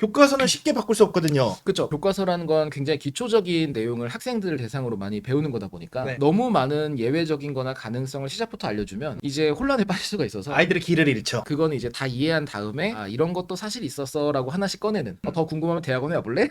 교과서는 쉽게 바꿀 수 없거든요. 그렇죠. 교과서라는 건 굉장히 기초적인 내용을 학생들을 대상으로 많이 배우는 거다 보니까 네. 너무 많은 예외적인 거나 가능성을 시작부터 알려주면 이제 혼란에 빠질 수가 있어서 아이들의 길을 잃죠. 그거는 이제 다 이해한 다음에 아 이런 것도 사실 있었어 라고 하나씩 꺼내는 더 궁금하면 대학원에 와볼래?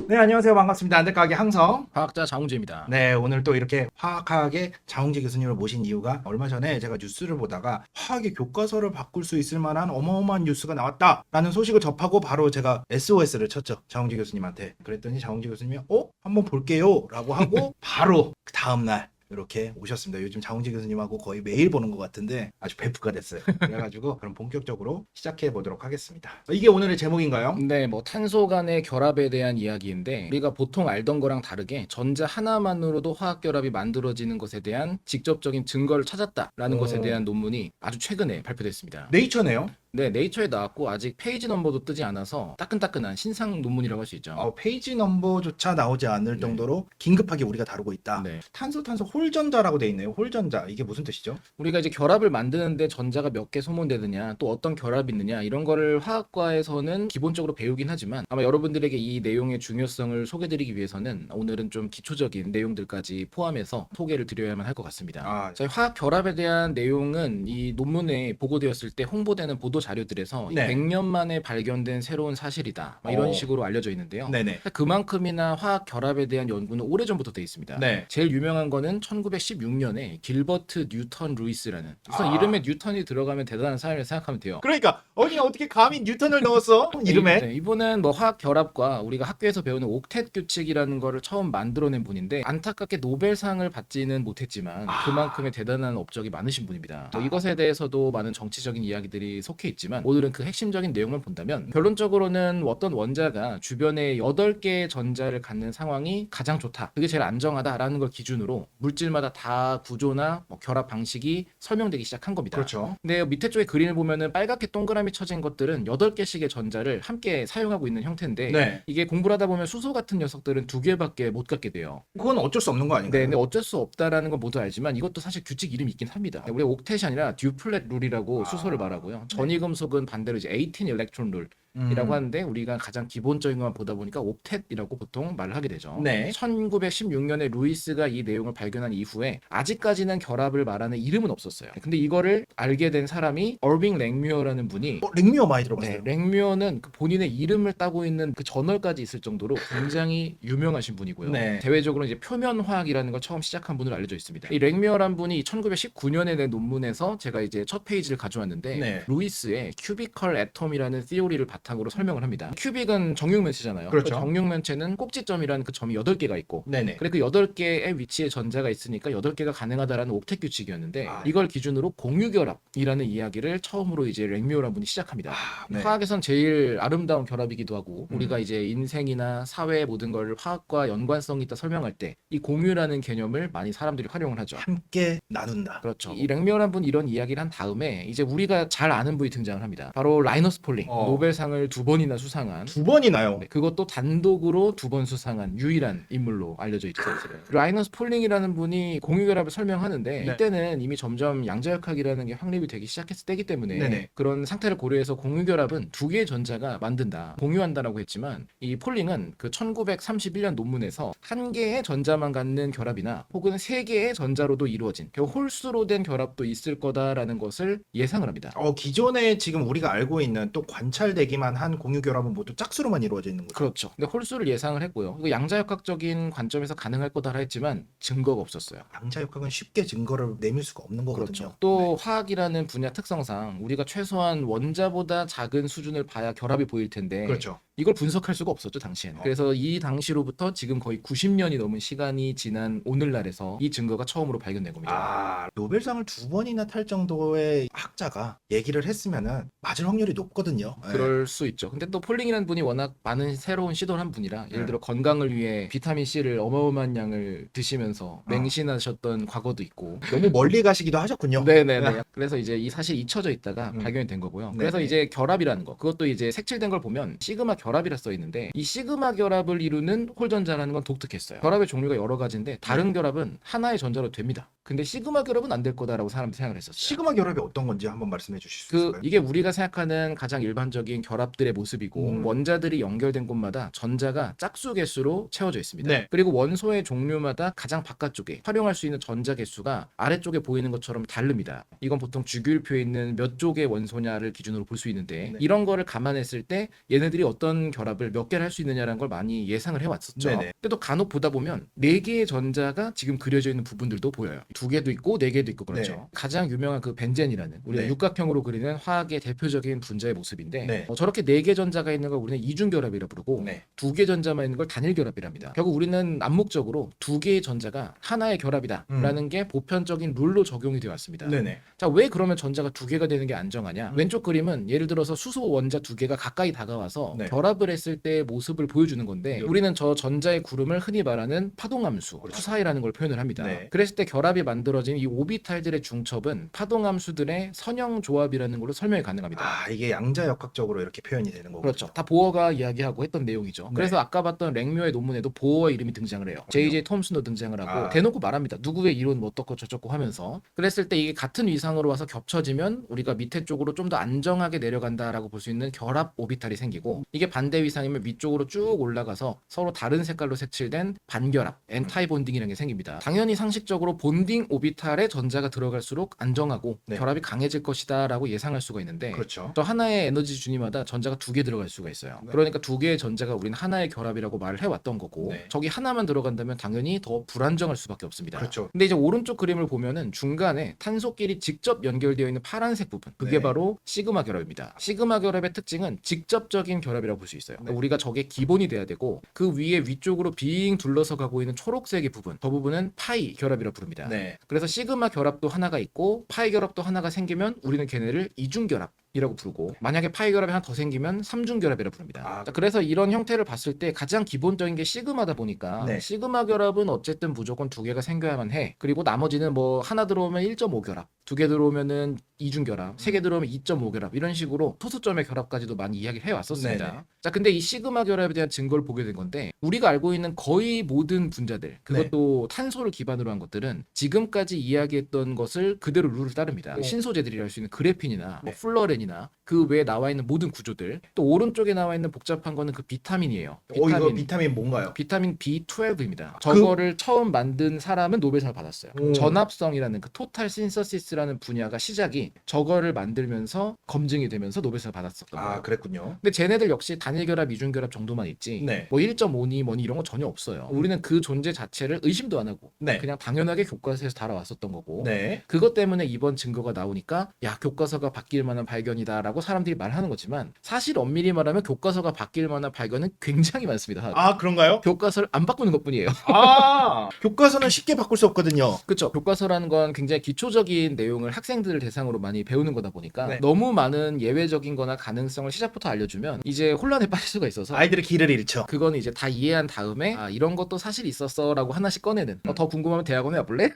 네, 안녕하세요. 반갑습니다. 안될까기 항성. 과학자 장훈재입니다. 네, 오늘 또 이렇게 화학학의 장홍재 교수님을 모신 이유가 얼마 전에 제가 뉴스를 보다가 화학의 교과서를 바꿀 수 있을 만한 어마어마한 뉴스가 나왔다라는 소식을 접하고 바로 제가 SOS를 쳤죠. 장홍재 교수님한테. 그랬더니 장홍재 교수님이 한번 볼게요 라고 하고 바로 그 다음날 이렇게 오셨습니다. 요즘 장홍재 교수님하고 거의 매일 보는 것 같은데 아주 베프가 됐어요. 그래가지고 그럼 본격적으로 시작해 보도록 하겠습니다. 이게 오늘의 제목인가요? 네, 뭐 탄소 간의 결합에 대한 이야기인데 우리가 보통 알던 거랑 다르게 전자 하나만으로도 화학 결합이 만들어지는 것에 대한 직접적인 증거를 찾았다라는 것에 대한 논문이 아주 최근에 발표됐습니다. 네이처네요. 네, 네이처에 나왔고 아직 페이지 넘버도 뜨지 않아서 따끈따끈한 신상 논문이라고 할 수 있죠. 페이지 넘버조차 나오지 않을 네. 정도로 긴급하게 우리가 다루고 있다. 네. 탄소 홀전자라고 돼 있네요. 홀전자. 이게 무슨 뜻이죠? 우리가 이제 결합을 만드는데 전자가 몇 개 소모되느냐, 또 어떤 결합이 있느냐 이런 거를 화학과에서는 기본적으로 배우긴 하지만 아마 여러분들에게 이 내용의 중요성을 소개드리기 위해서는 오늘은 좀 기초적인 내용들까지 포함해서 소개를 드려야만 할 것 같습니다. 저희 화학 결합에 대한 내용은 이 논문에 보고되었을 때 홍보되는 보도 자료들에서 네. 100년 만에 발견된 새로운 사실이다. 이런 식으로 알려져 있는데요. 네네. 그만큼이나 화학 결합에 대한 연구는 오래전부터 돼 있습니다. 네. 제일 유명한 거는 1916년에 길버트 뉴턴 루이스라는 우선 이름에 뉴턴이 들어가면 대단한 사람을 생각하면 돼요. 그러니까 어떻게 감히 뉴턴을 넣었어? 이름에? 네, 이분은 뭐 화학 결합과 우리가 학교에서 배우는 옥텟 규칙이라는 거를 처음 만들어낸 분인데 안타깝게 노벨상을 받지는 못했지만 그만큼의 대단한 업적이 많으신 분입니다. 이것에 대해서도 많은 정치적인 이야기들이 속해 있지만 오늘은 그 핵심적인 내용을 본다면 결론적으로는 어떤 원자가 주변에 8개의 전자를 갖는 상황이 가장 좋다. 그게 제일 안정하다라는 걸 기준으로 물질마다 다 구조나 결합 방식이 설명되기 시작한 겁니다. 그렇죠. 근데 밑에 쪽에 그림을 보면은 빨갛게 동그라미 쳐진 것들은 8개씩의 전자를 함께 사용하고 있는 형태인데 네. 이게 공부를 하다 보면 수소 같은 녀석들은 2개밖에 못 갖게 돼요. 그건 어쩔 수 없는 거 아닌가요? 네, 근데 어쩔 수 없다라는 건 모두 알지만 이것도 사실 규칙 이름이 있긴 합니다. 우리가 옥텟이 아니라 듀플렛 룰이라고 수소를 말하고요. 전이금속은 반대로 이제 18 일렉트론 룰 이라고 하는데 우리가 가장 기본적인 것만 보다 보니까 옥텟이라고 보통 말을 하게 되죠. 네. 1916년에 루이스가 이 내용을 발견한 이후에 아직까지는 결합을 말하는 이름은 없었어요. 근데 이거를 알게 된 사람이 얼빙 랭뮤어라는 분이 랭뮤어 많이 들어봤어요. 네, 랭뮤어는 그 본인의 이름을 따고 있는 그 저널까지 있을 정도로 굉장히 유명하신 분이고요. 네. 대외적으로 이제 표면화학이라는 걸 처음 시작한 분으로 알려져 있습니다. 이 랭뮤어란 분이 1919년에 낸 논문에서 제가 이제 첫 페이지를 가져왔는데 네. 루이스의 큐비컬 애톰이라는 티오리를 바탕으로 설명을 합니다. 큐빅은 정육면체잖아요. 그렇죠. 그 정육면체는 꼭지점이라는 그 점이 8개가 있고 네네. 그래 그 8개의 위치에 전자가 있으니까 8개가 가능하다라는 옥텟 규칙이었는데 이걸 기준으로 공유결합이라는 이야기를 처음으로 이제 랭뮤어라는 분이 시작합니다. 네. 화학에선 제일 아름다운 결합이기도 하고 우리가 이제 인생이나 사회 모든 걸 화학과 연관성 있다 설명할 때 이 공유라는 개념을 많이 사람들이 활용을 하죠. 함께 나눈다. 그렇죠. 이 랭뮤어란 분이 이런 이야기를 한 다음에 이제 우리가 잘 아는 분이 등장을 합니다. 바로 라이너스 폴링. 노벨상을 2번이나 수상한 2번이나요? 네, 그것도 단독으로 2번 수상한 유일한 인물로 알려져 있죠. 라이너스 폴링이라는 분이 공유결합을 설명하는데 네. 이때는 이미 점점 양자역학이라는 게 확립이 되기 시작했을 때이기 때문에 네네. 그런 상태를 고려해서 공유결합은 2개의 전자가 만든다, 공유한다라고 했지만 이 폴링은 그 1931년 논문에서 1개의 전자만 갖는 결합이나 혹은 3개의 전자로도 이루어진 홀수로 된 결합도 있을 거다라는 것을 예상을 합니다. 기존에 지금 우리가 알고 있는 또 관찰되기만 한 공유 결합은 모두 짝수로만 이루어져 있는 거죠. 그렇죠. 근데 홀수를 예상을 했고요. 그리고 양자역학적인 관점에서 가능할 거다라 했지만 증거가 없었어요. 양자역학은 쉽게 증거를 내밀 수가 없는 거거든요. 그렇죠. 또 화학이라는 분야 특성상 우리가 최소한 원자보다 작은 수준을 봐야 결합이 보일 텐데 그렇죠. 이걸 분석할 수가 없었죠 당시에는. 그래서 이 당시로부터 지금 거의 90년이 넘은 시간이 지난 오늘날에서 이 증거가 처음으로 발견된 겁니다. 노벨상을 2번이나 탈 정도의 학자가 얘기를 했으면은 맞을 확률이 높거든요. 그럴 수 있죠. 근데 또 폴링이라는 분이 워낙 많은 새로운 시도를 한 분이라 예를 들어 건강을 위해 비타민 C를 어마어마한 양을 드시면서 맹신하셨던 과거도 있고 너무 멀리 가시기도 하셨군요. 네네네. 그래서 이제 이 사실이 잊혀져 있다가 발견이 된 거고요. 그래서 네네. 이제 결합이라는 거 그것도 이제 색칠된 걸 보면 시그마 결합이라 써 있는데 이 시그마 결합을 이루는 홀전자라는 건 독특했어요. 결합의 종류가 여러 가지인데 다른 결합은 하나의 전자로 됩니다. 근데 시그마 결합은 안 될 거다라고 사람들이 생각을 했었어요. 시그마 결합이 어떤 건지 한번 말씀해 주실 수 있을까요? 이게 우리가 생각하는 가장 일반적인 결합들의 모습이고 원자들이 연결된 곳마다 전자가 짝수 개수로 채워져 있습니다. 네. 그리고 원소의 종류마다 가장 바깥쪽에 활용할 수 있는 전자 개수가 아래쪽에 보이는 것처럼 다릅니다. 이건 보통 주기율표에 있는 몇 쪽의 원소냐를 기준으로 볼 수 있는데 네. 이런 거를 감안했을 때 얘네들이 어떤 결합을 몇 개를 할 수 있느냐라는 걸 많이 예상을 해왔었죠. 네네. 근데 또 간혹 보다 보면 4개의 전자가 지금 그려져 있는 부분들도 보여요. 2개도 있고 4개도 있고 그렇죠. 네. 가장 유명한 그 벤젠이라는 우리가 네. 육각형으로 그리는 화학의 대표적인 분자의 모습인데 네. 저렇게 4개 전자가 있는 걸 우리는 이중결합이라 부르고 네. 2개 전자만 있는 걸 단일결합이랍니다. 결국 우리는 암묵적으로 2개의 전자가 하나의 결합이다라는 게 보편적인 룰로 적용이 되어 왔습니다. 네네. 자, 왜 그러면 전자가 2개가 되는 게 안정하냐? 왼쪽 그림은 예를 들어서 수소 원자 2개가 가까이 다가와서 네. 결합을 했을 때의 모습을 보여주는 건데 우리는 저 전자의 구름을 흔히 말하는 파동함수, 그렇죠. 수사이라는 걸 표현을 합니다. 네. 그랬을 때 결합이 만들어진 이 오비탈들의 중첩은 파동함수들의 선형 조합이라는 걸로 설명이 가능합니다. 아, 이게 양자역학적으로 이렇게 표현이 되는 거군요. 그렇죠. 다 보어가 이야기하고 했던 내용이죠. 네. 그래서 아까 봤던 랭묘의 논문에도 보어 이름이 등장을 해요. J.J. 톰슨도 등장을 하고 아. 대놓고 말합니다. 누구의 이론 뭐 어떻고 저쩌고 하면서. 그랬을 때 이게 같은 위상으로 와서 겹쳐지면 우리가 밑에 쪽으로 좀 더 안정하게 내려간다라고 볼 수 있는 결합 오비탈이 생기고 이게 반대 위상이면 위쪽으로 쭉 올라가서 서로 다른 색깔로 색칠된 반결합, 엔타이 본딩이라는 게 생깁니다. 당연히 상식적으로 본딩 오비탈에 전자가 들어갈수록 안정하고 네. 결합이 강해질 것이다라고 예상할 수가 있는데 그렇죠. 또 하나의 에너지 준위마다 전자가 2개 들어갈 수가 있어요. 네. 그러니까 2개의 전자가 우리는 하나의 결합이라고 말을 해왔던 거고 네. 저기 하나만 들어간다면 당연히 더 불안정할 수밖에 없습니다. 그렇죠. 근데 이제 오른쪽 그림을 보면은 중간에 탄소끼리 직접 연결되어 있는 파란색 부분 그게 네. 바로 시그마 결합입니다. 시그마 결합의 특징은 직접적인 결합이라고 볼 수 있어요. 네. 우리가 저게 기본이 돼야 되고 그 위에 위쪽으로 빙 둘러서 가고 있는 초록색의 부분 저 부분은 파이 결합이라고 부릅니다. 네. 그래서 시그마 결합도 하나가 있고 파이 결합도 하나가 생기면 우리는 걔네를 이중 결합이라고 부르고 만약에 파이 결합이 하나 더 생기면 삼중 결합이라고 부릅니다. 아. 자, 그래서 이런 형태를 봤을 때 가장 기본적인 게 시그마다 보니까 네. 시그마 결합은 어쨌든 무조건 2개가 생겨야만 해. 그리고 나머지는 뭐 하나 들어오면 1.5 결합, 2개 들어오면은 이중 결합, 3개 들어오면 2.5 결합 이런 식으로 소수점의 결합까지도 많이 이야기를 해왔었습니다. 네네. 자, 근데 이 시그마 결합에 대한 증거를 보게 된 건데 우리가 알고 있는 거의 모든 분자들 그것도 탄소를 기반으로 한 것들은 지금까지 이야기했던 것을 그대로 룰을 따릅니다. 네. 신소재들이라 할 수 있는 그래핀이나 뭐 네. 플러렌이나 그 외에 나와 있는 모든 구조들 또 오른쪽에 나와 있는 복잡한 거는 그 비타민이에요. 이거 비타민 뭔가요? 비타민 B12입니다. 저거를 처음 만든 사람은 노벨상을 받았어요. 오. 전합성이라는 그 토탈 신서시스라는 분야가 시작이 저거를 만들면서 검증이 되면서 노벨상을 받았었던 거예요. 아, 그랬군요. 근데 쟤네들 역시 단일결합, 이중결합 정도만 있지 네. 뭐 1.5니 뭐니 이런 거 전혀 없어요. 우리는 그 존재 자체를 의심도 안 하고 네. 그냥 당연하게 교과서에서 달아왔었던 거고 네. 그것 때문에 이번 증거가 나오니까 야 교과서가 바뀔 만한 발견이다라고 사람들이 말하는 거지만 사실 엄밀히 말하면 교과서가 바뀔 만한 발견은 굉장히 많습니다. 아, 그런가요? 교과서를 안 바꾸는 것뿐이에요. 아, 교과서는 쉽게 바꿀 수 없거든요. 그렇죠. 교과서라는 건 굉장히 기초적인 내용을 학생들을 대상으로 많이 배우는 거다 보니까 네. 너무 많은 예외적인 거나 가능성을 시작부터 알려주면 이제 혼란에 빠질 수가 있어서 아이들의 길을 잃죠. 그건 이제 다 이해한 다음에 아 이런 것도 사실 있었어 라고 하나씩 꺼내는 더 궁금하면 대학원에 와볼래?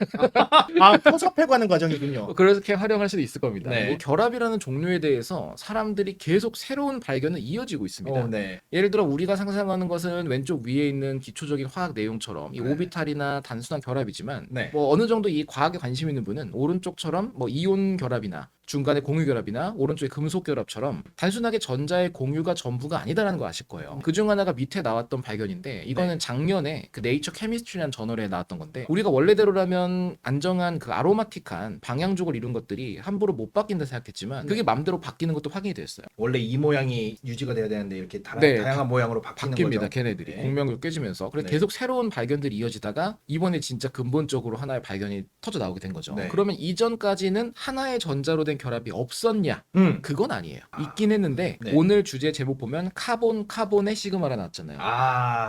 아, 포섭해가는 과정이군요. 그렇게 활용할 수도 있을 겁니다. 네. 이 결합이라는 종류에 대해서 사람들이 계속 새로운 발견은 이어지고 있습니다. 네. 예를 들어 우리가 상상하는 것은 왼쪽 위에 있는 기초적인 화학 내용처럼 이 네. 오비탈이나 단순한 결합이지만 네. 뭐 어느 정도 이 과학에 관심 있는 분은 오른쪽처럼 뭐 이온 결합이나 중간에 공유 결합이나 오른쪽에 금속 결합처럼 단순하게 전자의 공유가 전부가 아니다라는 거 아실 거예요. 그중 하나가 밑에 나왔던 발견인데 이거는 작년에 그 네이처 케미스트리라는 저널에 나왔던 건데 우리가 원래대로라면 안정한 그 아로마틱한 방향족을 이룬 것들이 함부로 못 바뀐다 생각했지만 그게 맘대로 바뀌는 것도 확인이 됐어요. 원래 이 모양이 유지가 돼야 되는데 이렇게 네, 다양한 모양으로 바뀌는 바뀝니다. 거죠. 걔네들이 네. 공명도 깨지면서 그래서 네. 계속 새로운 발견들이 이어지다가 이번에 진짜 근본적으로 하나의 발견이 터져 나오게 된 거죠. 네. 그러면 이전까지는 하나의 전자로 된 결합이 없었냐? 그건 아니에요. 있긴 했는데 네. 오늘 주제 제목 보면 카본의 시그마가 나왔잖아요.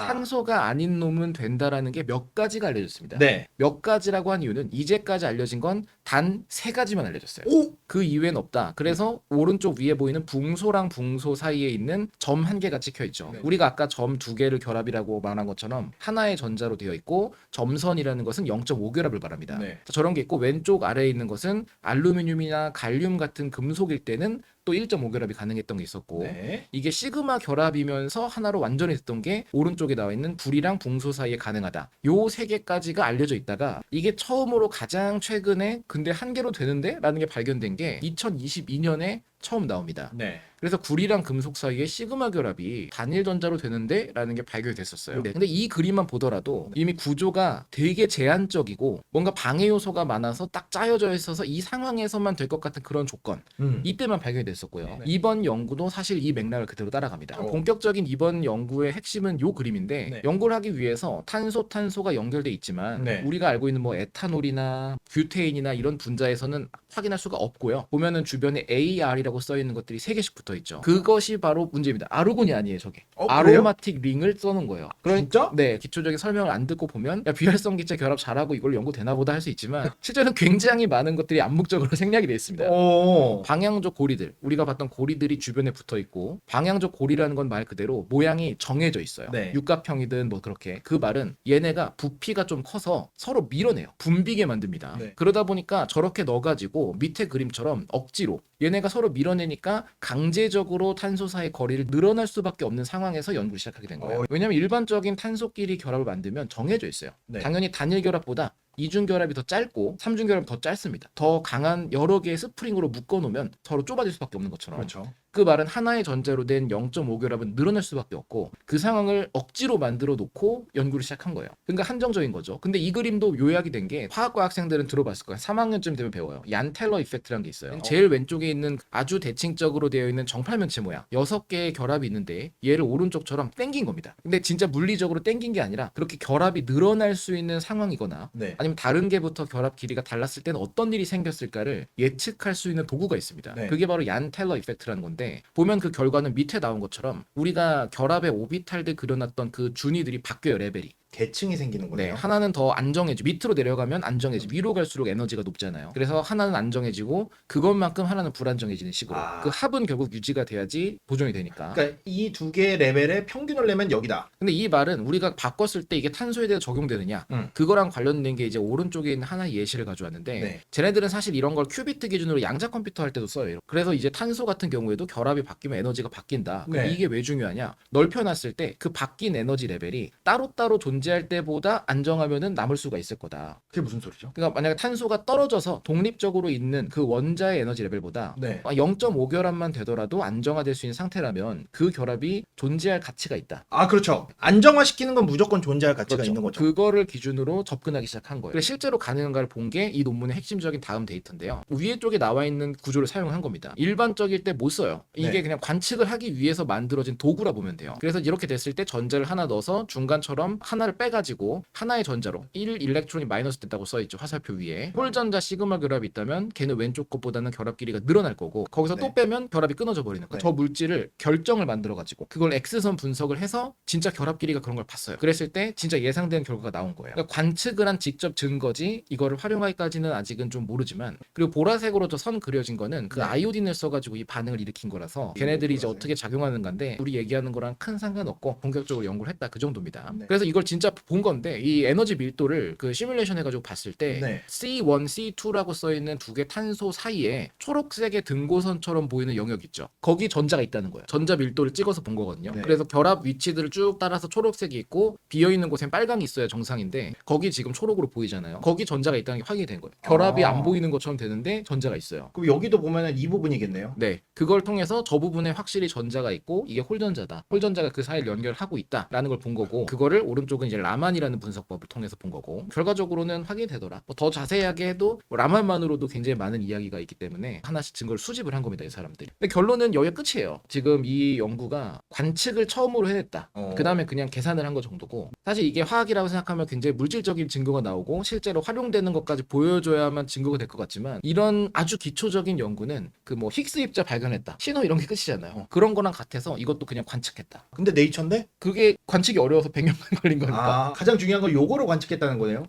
탄소가 아닌 놈은 된다라는 게 몇 가지가 알려졌습니다. 네. 몇 가지라고 한 이유는 이제까지 알려진 건 단 3가지만 알려졌어요. 오, 그 이외엔 없다. 그래서 오른쪽 위에 보이는 붕소랑 붕소 사이에 있는 점 1개가 찍혀 있죠. 네. 우리가 아까 점 2개를 결합이라고 말한 것처럼 하나의 전자로 되어 있고 점선이라는 것은 0.5 결합을 말합니다. 네. 저런 게 있고 왼쪽 아래에 있는 것은 알루미늄이나 갈륨 같은 금속일 때는 또 1.5결합이 가능했던 게 있었고 네. 이게 시그마 결합이면서 하나로 완전히 됐던 게 오른쪽에 나와 있는 불이랑 붕소 사이에 가능하다. 요 세 개까지가 알려져 있다가 이게 처음으로 가장 최근에 근데 한 개로 되는데? 라는 게 발견된 게 2022년에 처음 나옵니다. 네. 그래서 구리랑 금속 사이에 시그마 결합이 단일 전자로 되는데? 라는 게 발견이 됐었어요. 네. 근데 이 그림만 보더라도 이미 구조가 되게 제한적이고 뭔가 방해 요소가 많아서 딱 짜여져 있어서 이 상황에서만 될 것 같은 그런 조건 이때만 발견이 됐었고요. 네. 이번 연구도 사실 이 맥락을 그대로 따라갑니다. 본격적인 이번 연구의 핵심은 요 그림인데 네. 연구를 하기 위해서 탄소가 연결돼 있지만 네. 우리가 알고 있는 뭐 에탄올이나 뷰테인이나 이런 분자에서는 확인할 수가 없고요. 보면은 주변에 AR이라고 써 있는 것들이 3개씩 붙어 있죠. 그것이 바로 문제입니다. 아르곤이 아니에요, 저게. 그래요? 아로마틱 링을 써놓은 거예요. 진짜? 네, 기초적인 설명을 안 듣고 보면 야, 비활성 기체 결합 잘하고 이걸 연구되나 보다 할 수 있지만 실제로는 굉장히 많은 것들이 암묵적으로 생략이 되어 있습니다. 오. 방향적 고리들, 우리가 봤던 고리들이 주변에 붙어 있고 방향적 고리라는 건 말 그대로 모양이 정해져 있어요. 네. 육각형이든 뭐 그렇게. 그 말은 얘네가 부피가 좀 커서 서로 밀어내요. 붐비게 만듭니다. 네. 그러다 보니까 저렇게 넣어가지고 밑에 그림처럼 억지로 얘네가 서로 밀어내니까 강제적으로 탄소사의 거리를 늘어날 수밖에 없는 상황에서 연구를 시작하게 된 거예요. 왜냐하면 일반적인 탄소끼리 결합을 만들면 정해져 있어요. 네. 당연히 단일 결합보다 이중 결합이 더 짧고 삼중 결합이 더 짧습니다. 더 강한 여러 개의 스프링으로 묶어놓으면 서로 좁아질 수밖에 없는 것처럼 그렇죠. 그 말은 하나의 전자로 된 0.5 결합은 늘어날 수밖에 없고 그 상황을 억지로 만들어 놓고 연구를 시작한 거예요. 그러니까 한정적인 거죠. 근데 이 그림도 요약이 된 게 화학과 학생들은 들어봤을 거예요. 3학년쯤 되면 배워요. 얀 텔러 이펙트라는 게 있어요. 제일 왼쪽에 있는 아주 대칭적으로 되어 있는 정팔면체 모양 6개의 결합이 있는데 얘를 오른쪽처럼 당긴 겁니다. 근데 진짜 물리적으로 당긴 게 아니라 그렇게 결합이 늘어날 수 있는 상황이거나 네. 아니면 다른 개부터 결합 길이가 달랐을 때는 어떤 일이 생겼을까를 예측할 수 있는 도구가 있습니다. 네. 그게 바로 얀 텔러 이펙트라는 건데 보면 그 결과는 밑에 나온 것처럼 우리가 결합의 오비탈들 그려놨던 그 준위들이 바뀌어요. 레벨이. 계층이 생기는 네, 거네요. 하나는 더 안정해지고 밑으로 내려가면 안정해지고 위로 갈수록 에너지가 높잖아요. 그래서 하나는 안정해지고 그것만큼 하나는 불안정해지는 식으로 그 합은 결국 유지가 돼야지 보존이 되니까. 그러니까 이 두 개의 레벨의 평균을 내면 여기다. 근데 이 말은 우리가 바꿨을 때 이게 탄소에 대해 적용되느냐 그거랑 관련된 게 이제 오른쪽에 있는 하나의 예시를 가져왔는데 네. 쟤네들은 사실 이런 걸 큐비트 기준으로 양자 컴퓨터 할 때도 써요. 그래서 이제 탄소 같은 경우에도 결합이 바뀌면 에너지가 바뀐다. 그럼 네. 이게 왜 중요하냐? 넓혀놨을 때 그 바뀐 에너지 레벨이 따로따로 존재할 때보다 안정하면은 남을 수가 있을 거다. 그게 무슨 소리죠? 그러니까 만약에 탄소가 떨어져서 독립적으로 있는 그 원자의 에너지 레벨보다 네. 0.5 결합만 되더라도 안정화될 수 있는 상태라면 그 결합이 존재할 가치가 있다. 아, 그렇죠. 안정화시키는 건 무조건 존재할 가치가 그렇죠. 있는 거죠. 그거를 기준으로 접근하기 시작한 거예요. 그래서 실제로 가능한가를 본 게 이 논문의 핵심적인 다음 데이터인데요. 위에 쪽에 나와 있는 구조를 사용한 겁니다. 일반적일 때 못 써요. 이게 네. 그냥 관측을 하기 위해서 만들어진 도구라 보면 돼요. 그래서 이렇게 됐을 때 전자를 하나 넣어서 중간처럼 하나를 빼가지고 하나의 전자로 1 일렉트론이 마이너스 됐다고 써있죠. 화살표 위에. 홀전자 시그마 결합이 있다면 걔는 왼쪽 것보다는 결합 길이가 늘어날 거고 거기서 또 네. 빼면 결합이 끊어져 버리는 거예요. 네. 저 물질을 결정을 만들어가지고 그걸 X선 분석을 해서 진짜 결합 길이가 그런 걸 봤어요. 그랬을 때 진짜 예상되는 결과가 나온 거예요. 그러니까 관측을 한 직접 증거지 이거를 활용하기까지는 아직은 좀 모르지만 그리고 보라색으로 저 선 그려진 거는 그 네. 아이오딘을 써가지고 이 반응을 일으킨 거라서 걔네들이 이제 보라색. 어떻게 작용하는 건데 우리 얘기하는 거랑 큰 상관없고 본격적으로 연구를 했다 그 정도입니다. 네. 그래서 이걸 진짜 본 건데 이 에너지 밀도를 그 시뮬레이션 해가지고 봤을 때 네. C1, C2라고 써있는 두 개 탄소 사이에 초록색의 등고선처럼 보이는 영역 있죠. 거기 전자가 있다는 거예요. 전자 밀도를 찍어서 본 거거든요. 네. 그래서 결합 위치들을 쭉 따라서 초록색이 있고 비어있는 곳엔 빨강이 있어야 정상인데 거기 지금 초록으로 보이잖아요. 거기 전자가 있다는 게 확인이 된 거예요. 결합이 아. 안 보이는 것처럼 되는데 전자가 있어요. 그럼 여기도 보면은 이 부분이겠네요. 네, 그걸 통해서 저 부분에 확실히 전자가 있고 이게 홀전자다. 홀전자가 그 사이를 연결하고 있다라는 걸 본 거고 그거를 오른쪽은 이제 라만이라는 분석법을 통해서 본 거고 결과적으로는 확인이 되더라. 더 자세하게 해도 라만만으로도 굉장히 많은 이야기가 있기 때문에 하나씩 증거를 수집을 한 겁니다, 이 사람들이. 근데 결론은 여기가 끝이에요. 지금 이 연구가 관측을 처음으로 해냈다. 그 다음에 그냥 계산을 한 거 정도고 사실 이게 화학이라고 생각하면 굉장히 물질적인 증거가 나오고 실제로 활용되는 것까지 보여줘야만 증거가 될 것 같지만 이런 아주 기초적인 연구는 그 뭐 힉스 입자 발견했다 신호 이런 게 끝이잖아요. 그런 거랑 같아서 이것도 그냥 관측했다. 근데 네이처인데? 그게 관측이 어려워서 100년만 걸린 거니까. 가장 중요한 건 요거로 관측했다는 거네요.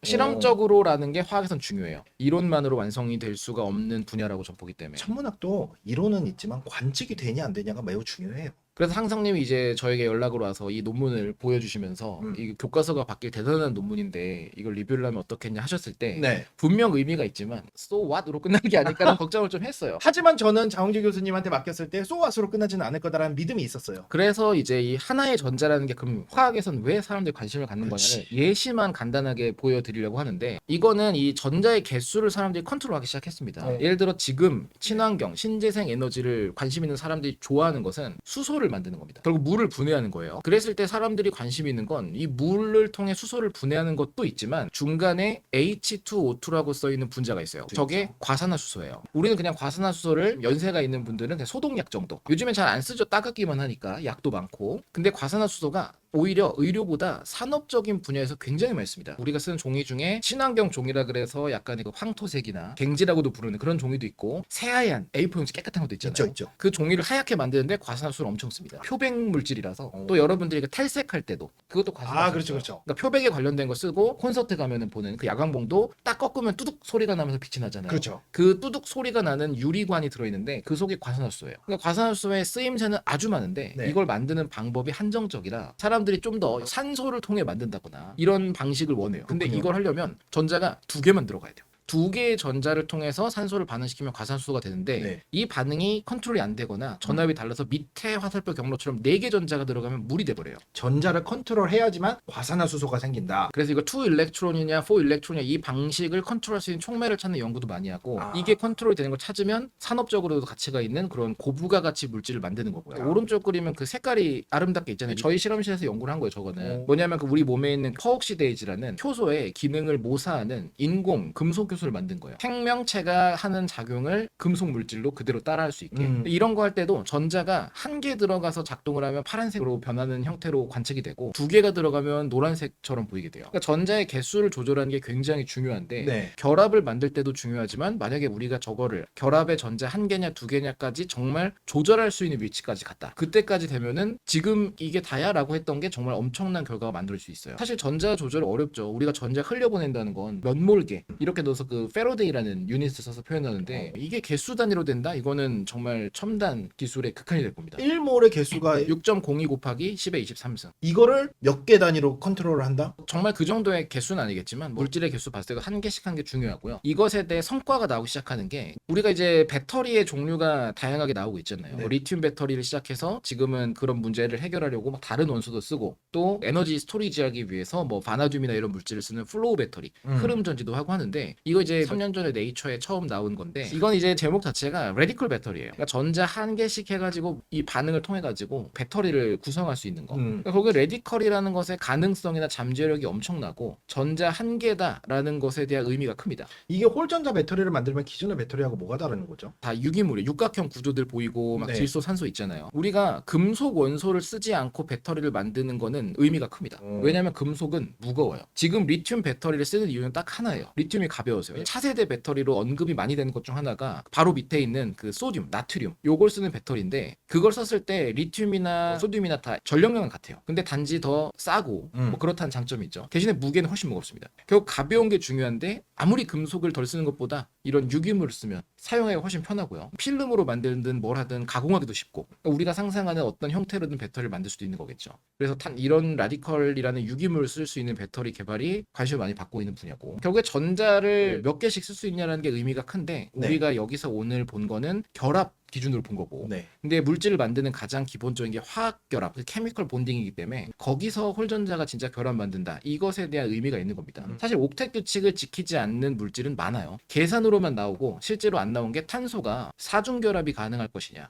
실험적으로라는 게 화학에선 중요해요. 이론만으로 완성이 될 수가 없는 분야라고 전 보기 때문에. 천문학도 이론은 있지만 관측이 되냐 안 되냐가 매우 중요해요. 그래서 항상님이 이제 저에게 연락을 와서 이 논문을 보여주시면서 이 교과서가 바뀔 대단한 논문인데 이걸 리뷰를 하면 어떻겠냐 하셨을 때 네. 분명 의미가 있지만 so what으로 끝나는 게 아닐까라는 걱정을 좀 했어요. 하지만 저는 장홍재 교수님한테 맡겼을 때 소아스로 끝나지는 않을 거다라는 믿음이 있었어요. 그래서 이제 이 하나의 전자라는 게 그럼 화학에선 왜 사람들이 관심을 갖는 그렇지. 거냐를 예시만 간단하게 보여드리려고 하는데 이거는 이 전자의 개수를 사람들이 컨트롤하기 시작했습니다. 예를 들어 지금 친환경, 신재생 에너지를 관심 있는 사람들이 좋아하는 것은 수소를 만드는 겁니다. 결국 물을 분해하는 거예요. 그랬을 때 사람들이 관심이 있는 건 이 물을 통해 수소를 분해하는 것도 있지만 중간에 H2O2라고 써있는 분자가 있어요. 저게 과산화수소예요. 우리는 그냥 과산화수소를 연세가 있는 분들은 그냥 소독약 정도. 요즘엔 잘 안 쓰죠. 따갑기만 하니까 약도 많고. 근데 과산화수소가 오히려 의료보다 산업적인 분야에서 굉장히 많이 씁니다. 우리가 쓰는 종이 중에 친환경 종이라 그래서 약간의 그 황토색이나 갱지라고도 부르는 그런 종이도 있고 새하얀 A4 용지 깨끗한 것도 있잖아요. 있죠. 그 종이를 하얗게 만드는데 과산화수소를 엄청 씁니다. 표백 물질이라서 또 여러분들이 그 탈색할 때도 그것도 과산화수소. 그렇죠. 그러니까 표백에 관련된 거 쓰고 콘서트 가면은 보는 그 야광봉도 딱 꺾으면 뚜둑 소리가 나면서 빛이 나잖아요. 그렇죠. 그 뚜둑 소리가 나는 유리관이 들어있는데 그 속에 과산화수소예요. 그러니까 과산화수소의 쓰임새는 아주 많은데 네. 이걸 만드는 방법이 한정적이라 사람들이 좀 더 산소를 통해 만든다거나 이런 방식을 원해요. 근데 그렇군요. 이걸 하려면 전자가 2개만 들어가야 돼요. 2개의 전자를 통해서 산소를 반응시키면 과산수소가 되는데 네. 이 반응이 컨트롤이 안 되거나 전압이 달라서 밑에 화살표 경로처럼 4개 전자가 들어가면 물이 돼버려요. 전자를 컨트롤해야지만 과산화수소가 생긴다. 그래서 이거 2 일렉트론이냐 4 일렉트론이냐 이 방식을 컨트롤할 수 있는 촉매를 찾는 연구도 많이 하고 이게 컨트롤이 되는 걸 찾으면 산업적으로도 가치가 있는 그런 고부가 가치 물질을 만드는 거고요. 오른쪽 그림은 그 색깔이 아름답게 있잖아요. 저희 실험실에서 연구를 한 거예요. 저거는 뭐냐면 그 우리 몸에 있는 퍼옥시데이즈라는 효소의 기능을 모사하는 인공 금속 효소를 만든 거예요. 생명체가 하는 작용을 금속 물질로 그대로 따라할 수 있게. 이런 거 할 때도 전자가 1개 들어가서 작동을 하면 파란색으로 변하는 형태로 관측이 되고 2개가 들어가면 노란색처럼 보이게 돼요. 그러니까 전자의 개수를 조절하는 게 굉장히 중요한데 네. 결합을 만들 때도 중요하지만 만약에 우리가 저거를 결합의 전자 1개냐 2개냐까지 정말 조절할 수 있는 위치까지 갔다. 그때까지 되면은 지금 이게 다야라고 했던 게 정말 엄청난 결과가 만들 수 있어요. 사실 전자 조절이 어렵죠. 우리가 전자 흘려보낸다는 건 몇 몰개 이렇게 넣어서 그 페로데이라는 유닛을 써서 표현하는데 이게 개수 단위로 된다? 이거는 정말 첨단 기술의 극한이 될 겁니다. 1몰의 개수가 6.02 곱하기 10의 23승. 이거를 몇 개 단위로 컨트롤을 한다? 정말 그 정도의 개수는 아니겠지만 물질의 개수 봤을 때도 1개씩 1개 중요하고요. 이것에 대해 성과가 나오기 시작하는 게 우리가 이제 배터리의 종류가 다양하게 나오고 있잖아요. 네. 리튬 배터리를 시작해서 지금은 그런 문제를 해결하려고 막 다른 원소도 쓰고 또 에너지 스토리지하기 위해서 뭐 바나듐이나 이런 물질을 쓰는 플로우 배터리, 흐름 전지도 하고 하는데 이거 이제 3년 전에 네이처에 처음 나온 건데 이건 이제 제목 자체가 레디컬 배터리예요. 그러니까 전자 1개씩 해가지고 이 반응을 통해 가지고 배터리를 구성할 수 있는 거. 그러니까 거기 레디컬이라는 것의 가능성이나 잠재력이 엄청나고 전자 1개다라는 것에 대한 의미가 큽니다. 이게 홀전자 배터리를 만들면 기존의 배터리하고 뭐가 다른 거죠? 다 유기물이에요. 육각형 구조들 보이고 막 네. 질소, 산소 있잖아요. 우리가 금속 원소를 쓰지 않고 배터리를 만드는 거는 의미가 큽니다. 왜냐하면 금속은 무거워요. 지금 리튬 배터리를 쓰는 이유는 딱 하나예요. 리튬이 가벼워서요. 차세대 배터리로 언급이 많이 되는 것 중 하나가 바로 밑에 있는 그 소듐, 나트륨 요걸 쓰는 배터리인데 그걸 썼을 때 리튬이나 소듐이나 다 전력량은 같아요. 근데 단지 더 싸고 뭐 그렇다는 장점이 있죠. 대신에 무게는 훨씬 무겁습니다. 결국 가벼운 게 중요한데 아무리 금속을 덜 쓰는 것보다 이런 유기물을 쓰면 사용하기가 훨씬 편하고요. 필름으로 만들든 뭘 하든 가공하기도 쉽고 그러니까 우리가 상상하는 어떤 형태로든 배터리를 만들 수도 있는 거겠죠. 그래서 이런 라디컬이라는 유기물을 쓸 수 있는 배터리 개발이 관심을 많이 받고 있는 분야고 결국에 전자를 몇 개씩 쓸 수 있냐라는 게 의미가 큰데 네. 우리가 여기서 오늘 본 거는 결합 기준으로 본 거고 네. 근데 물질을 만드는 가장 기본적인 게 화학 결합, 케미컬 본딩이기 때문에 거기서 홀전자가 진짜 결합 만든다 이것에 대한 의미가 있는 겁니다. 사실 옥텟 규칙을 지키지 않는 물질은 많아요. 계산으로만 나오고 실제로 안 나온 게 탄소가 사중 결합이 가능할 것이냐.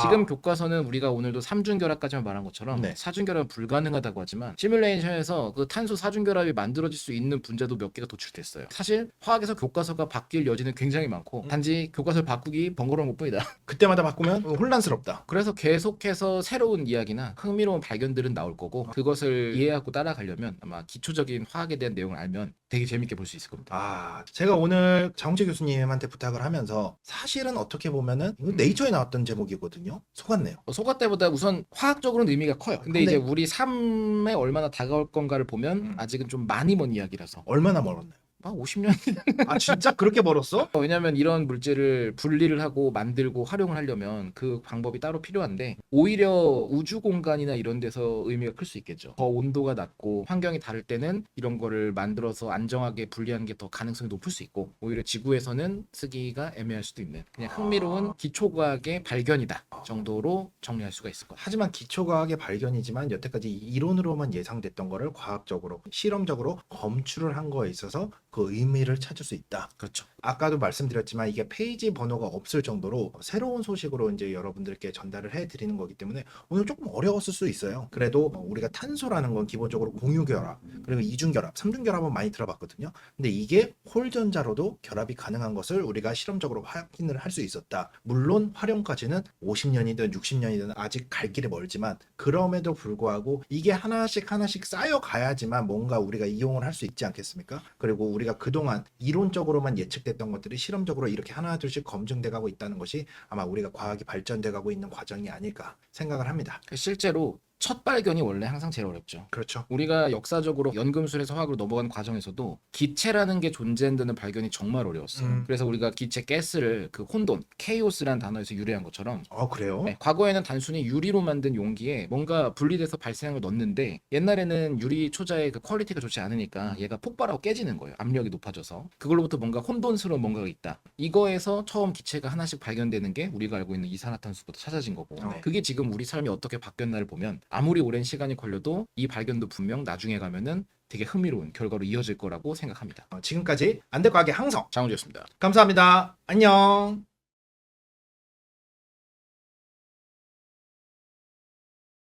지금 교과서는 우리가 오늘도 삼중 결합까지만 말한 것처럼 네. 사중 결합은 불가능하다고 하지만 시뮬레이션에서 그 탄소 사중 결합이 만들어질 수 있는 분자도 몇 개가 도출됐어요. 사실 화학에서 교과서가 바뀔 여지는 굉장히 많고 단지 교과서를 바꾸기 번거로운 것뿐이다. 그때마다 바꾸면 혼란스럽다. 그래서 계속해서 새로운 이야기나 흥미로운 발견들은 나올 거고 그것을 이해하고 따라가려면 아마 기초적인 화학에 대한 내용을 알면 되게 재밌게 볼 수 있을 겁니다. 제가 오늘 장홍재 교수님한테 부탁을 하면서 사실은 어떻게 보면은 이거 네이처에 나왔던 제목이거든요. 속았네요. 소가 때보다 우선 화학적으로는 의미가 커요. 근데 이제 우리 삶에 얼마나 다가올 건가를 보면 아직은 좀 많이 먼 이야기라서 얼마나 멀었나요? 막 50년. 아 진짜 그렇게 멀었어? 왜냐면 이런 물질을 분리를 하고 만들고 활용을 하려면 그 방법이 따로 필요한데 오히려 우주 공간이나 이런 데서 의미가 클 수 있겠죠. 더 온도가 낮고 환경이 다를 때는 이런 거를 만들어서 안정하게 분리하는 게 더 가능성이 높을 수 있고 오히려 지구에서는 쓰기가 애매할 수도 있는 그냥 흥미로운 기초과학의 발견이다 정도로 정리할 수가 있을 것 같아요. 하지만 기초과학의 발견이지만 여태까지 이론으로만 예상됐던 거를 과학적으로 실험적으로 검출을 한 거에 있어서 그 의미를 찾을 수 있다. 그렇죠. 아까도 말씀드렸지만 이게 페이지 번호가 없을 정도로 새로운 소식으로 이제 여러분들께 전달을 해드리는 거기 때문에 오늘 조금 어려웠을 수 있어요. 그래도 우리가 탄소라는 건 기본적으로 공유결합 그리고 이중결합, 삼중결합은 많이 들어봤거든요. 근데 이게 홀전자로도 결합이 가능한 것을 우리가 실험적으로 확인을 할 수 있었다. 물론 활용까지는 50년이든 60년이든 아직 갈 길이 멀지만 그럼에도 불구하고 이게 하나씩 하나씩 쌓여가야지만 뭔가 우리가 이용을 할 수 있지 않겠습니까? 그리고 우리가 그동안 이론적으로만 예측됐던 것들이 실험적으로 이렇게 하나 둘씩 검증돼 가고 있다는 것이 아마 우리가 과학이 발전돼 가고 있는 과정이 아닐까 생각을 합니다. 실제로 첫 발견이 원래 항상 제일 어렵죠. 그렇죠. 우리가 역사적으로 연금술에서 화학으로 넘어간 과정에서도 기체라는 게 존재한다는 발견이 정말 어려웠어요. 그래서 우리가 기체 가스를 그 혼돈, 케이오스라는 단어에서 유래한 것처럼 그래요? 네, 과거에는 단순히 유리로 만든 용기에 뭔가 분리돼서 발생한 걸 넣었는데 옛날에는 유리 초자의 그 퀄리티가 좋지 않으니까 얘가 폭발하고 깨지는 거예요. 압력이 높아져서. 그걸로부터 뭔가 혼돈스러운 뭔가가 있다. 이거에서 처음 기체가 하나씩 발견되는 게 우리가 알고 있는 이산화탄소부터 찾아진 거고 네. 그게 지금 우리 삶이 어떻게 바뀌었나를 보면 아무리 오랜 시간이 걸려도 이 발견도 분명 나중에 가면은 되게 흥미로운 결과로 이어질 거라고 생각합니다. 지금까지 안될과학의 항성 장훈이었습니다. 감사합니다. 안녕.